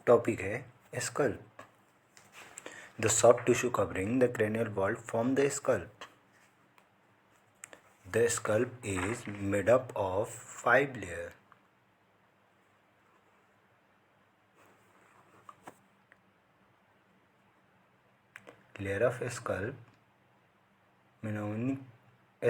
Topic है school. The soft tissue covering the cranial vault form the scalp. The scalp is made up of 5 layers. Layer of scalp. Mnemonic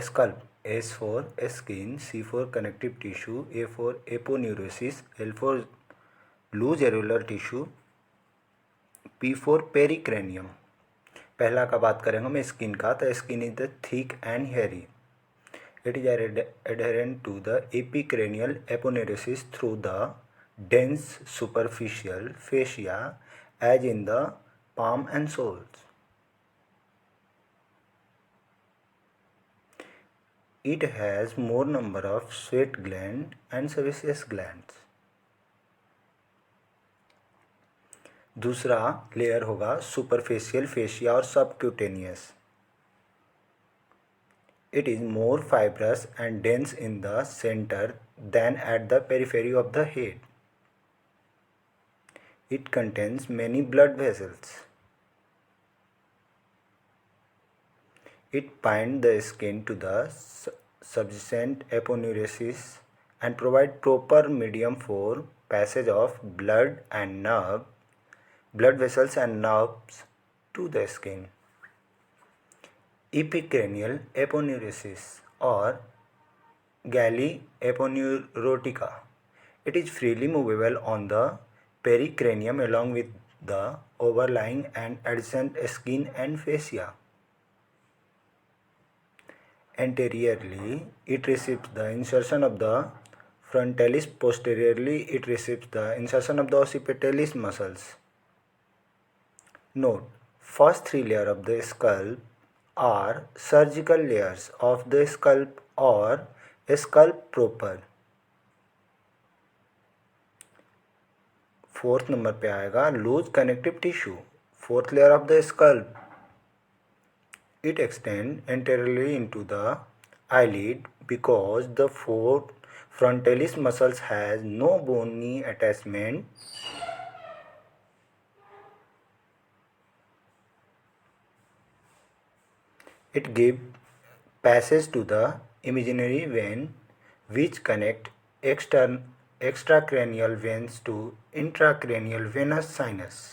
scalp. S for skin, C for connective tissue, A for aponeurosis, L for loose alveolar tissue, P for pericranium. पहला का बात करेंगे हम skin का, तो skin is the thick and hairy. It is adherent to the epicranial aponeurosis through the dense superficial fascia as in the palm and soles. It has more number of sweat gland and sebaceous glands. दूसरा layer होगा सुपरफेशियल fascia और subcutaneous. It is more fibrous and dense in the center than at the periphery of the head. It contains many blood vessels. It binds the skin to the subjacent aponeurosis and provides proper medium for passage of blood vessels and nerves to the skin. Epicranial aponeurosis or Galli aponeurotica. It is freely movable on the pericranium along with the overlying and adjacent skin and fascia. Anteriorly, it receives the insertion of the frontalis. Posteriorly, it receives the insertion of the occipitalis muscles. Note: first 3 layers of the scalp are surgical layers of the scalp or scalp proper. Fourth number पे आएगा loose connective tissue. Fourth layer of the scalp. It extends anteriorly into the eyelid because the frontalis muscles has no bony attachment. It gives passage to the imaginary vein which connect extracranial veins to intracranial venous sinus.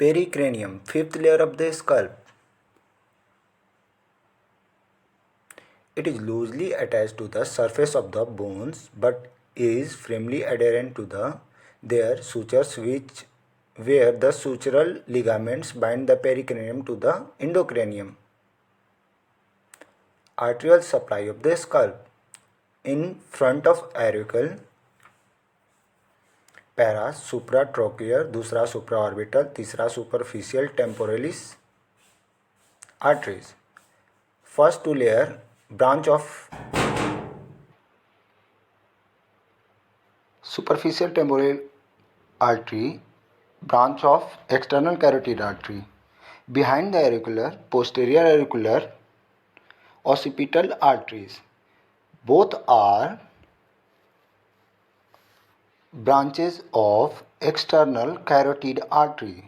Pericranium, fifth layer of the scalp. It is loosely attached to the surface of the bones but is firmly adherent to their sutures where the sutural ligaments bind the pericranium to the endocranium. Arterial supply of the scalp. In front of auricle, पहला supratrochlear, दूसरा supraorbital, तीसरा superficial temporalis arteries. First 2 layer branch of superficial temporal artery, branch of external carotid artery. Behind the auricular, posterior auricular, occipital arteries. Both are branches of external carotid artery.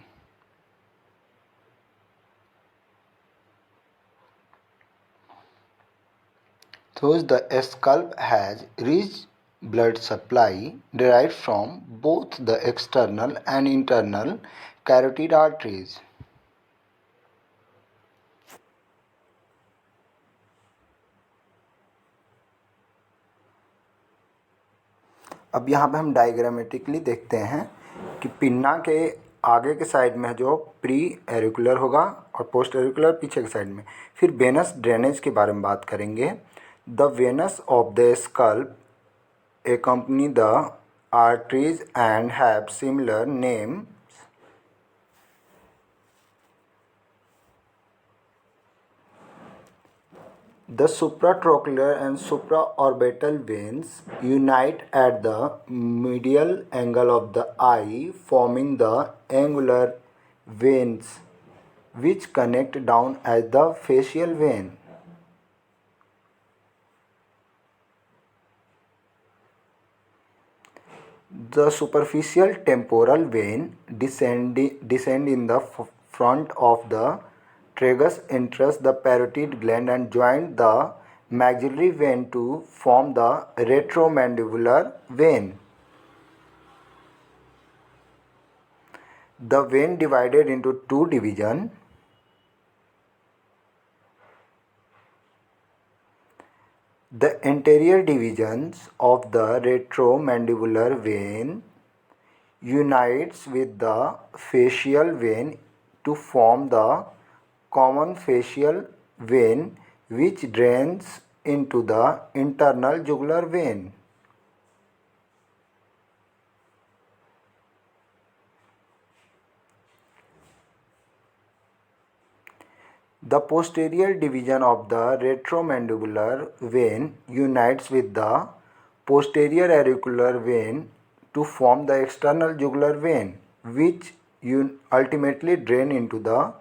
Thus, the scalp has rich blood supply derived from both the external and internal carotid arteries. अब यहाँ पे हम diagrammatically देखते हैं कि pinna के आगे के साइड में जो प्री एरिकुलर होगा और पोस्ट एरिकुलर पीछे के साइड में. फिर वेनस ड्रेनेज के बारे में बात करेंगे. The veins of the scalp accompany the arteries and have similar names. The supratrochlear and supraorbital veins unite at the medial angle of the eye, forming the angular veins which connect down as the facial vein. The superficial temporal vein descend in the front of the tragus, enters the parotid gland and join the maxillary vein to form the retromandibular vein. The vein divided into two divisions. The anterior divisions of the retromandibular vein unites with the facial vein to form the common facial vein, which drains into the internal jugular vein. The posterior division of the retromandibular vein unites with the posterior auricular vein to form the external jugular vein, which ultimately drain into the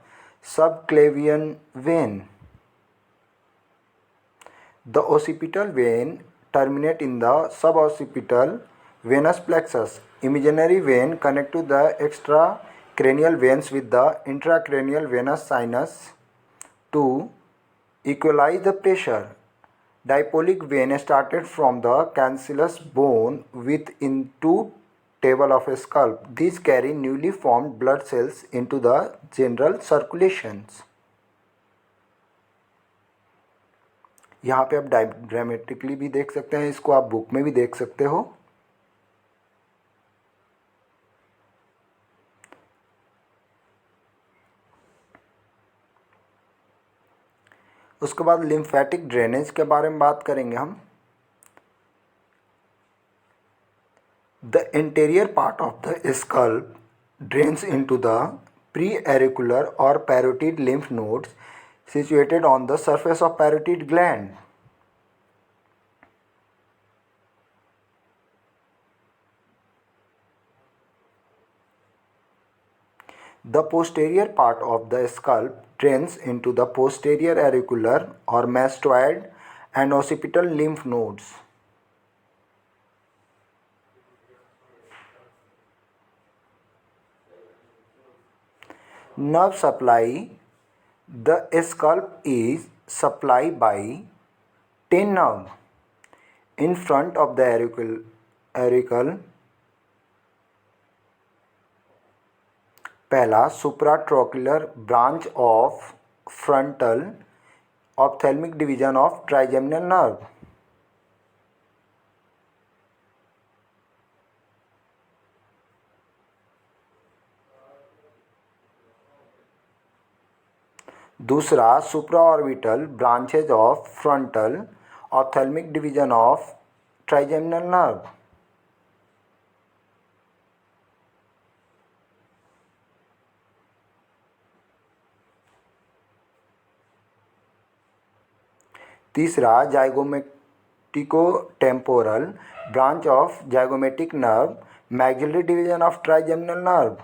subclavian vein. The occipital vein terminate in the suboccipital venous plexus. Imaginary vein connect to the extracranial veins with the intracranial venous sinus to equalize the pressure. Dipolic vein started from the cancellous bone within two table of a scalp. These carry newly formed blood cells into the general circulations. यहाँ पे आप diagrammatically भी देख सकते हैं, इसको आप book में भी देख सकते हो. उसके बाद लिम्फेटिक ड्रेनेज के बारे में बात करेंगे हम. The interior part of the scalp drains into the preauricular or parotid lymph nodes situated on the surface of parotid gland. The posterior part of the scalp drains into the posterior auricular or mastoid and occipital lymph nodes. Nerve supply. The scalp is supplied by 10 nerves. In front of the auricle, पहला supratrochlear branch of frontal ophthalmic division of trigeminal nerve. दूसरा supraorbital branches of frontal ophthalmic division of trigeminal nerve. तीसरा zygomatic-temporal branch of zygomatic nerve, maxillary division of trigeminal nerve.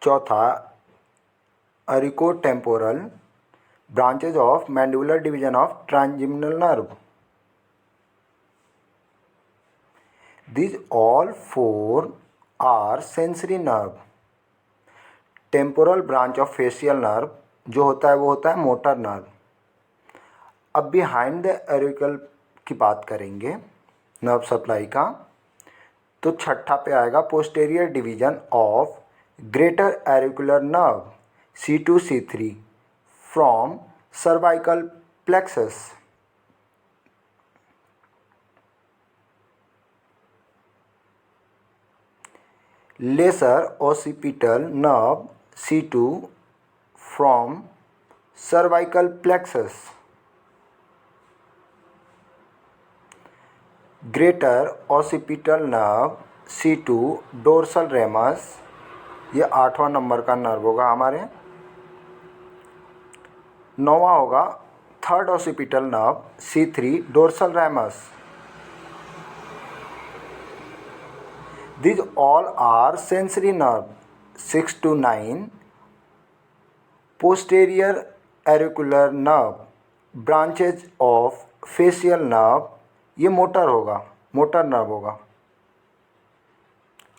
चौथा auriculotemporal branches of mandibular division of trigeminal nerve. These all four are sensory nerve. Temporal branch of facial nerve जो होता है वो होता है motor nerve. अब behind the auricle की बात करेंगे नर्व सप्लाई का, तो छठा पे आएगा posterior division of greater auricular nerve C2 C3 from cervical plexus. Lesser occipital nerve C2 from cervical plexus. Greater occipital nerve C2 dorsal ramus, ये 8वां नंबर का नर्व होगा हमारे. 9वां होगा third occipital nerve C3 dorsal ramus. These all are sensory nerve. 6 to 9 posterior auricular nerve, branches of facial nerve, ये motor होगा, motor nerve होगा।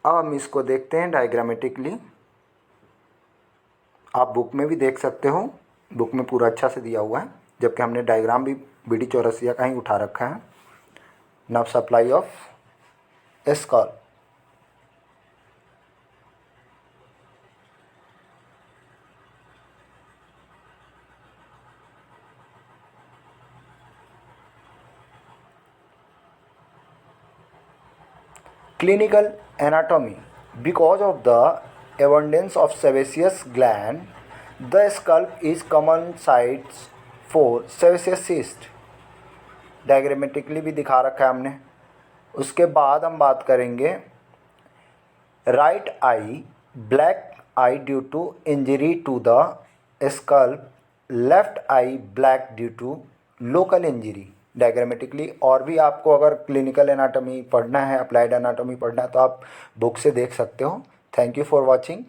अब हम इसको देखते हैं डायग्रामेटिकली। आप बुक में भी देख सकते हो, बुक में पूरा अच्छा से दिया हुआ है, जबकि हमने डायग्राम भी बीडी चौरसिया का ही उठा रखा है। Nerve supply of skull. Clinical anatomy. Because of the abundance of sebaceous gland, the scalp is common sites for sebaceous cyst. Diagrammatically भी दिखा रखा है हमने। उसके बाद हम बात करेंगे right eye black eye due to injury to the scalp, left eye black due to local injury. Diagrammatically और भी आपको अगर क्लिनिकल एनाटॉमी पढ़ना है, अप्लाइड एनाटॉमी पढ़ना है, तो आप बुक से देख सकते हो। Thank you for watching.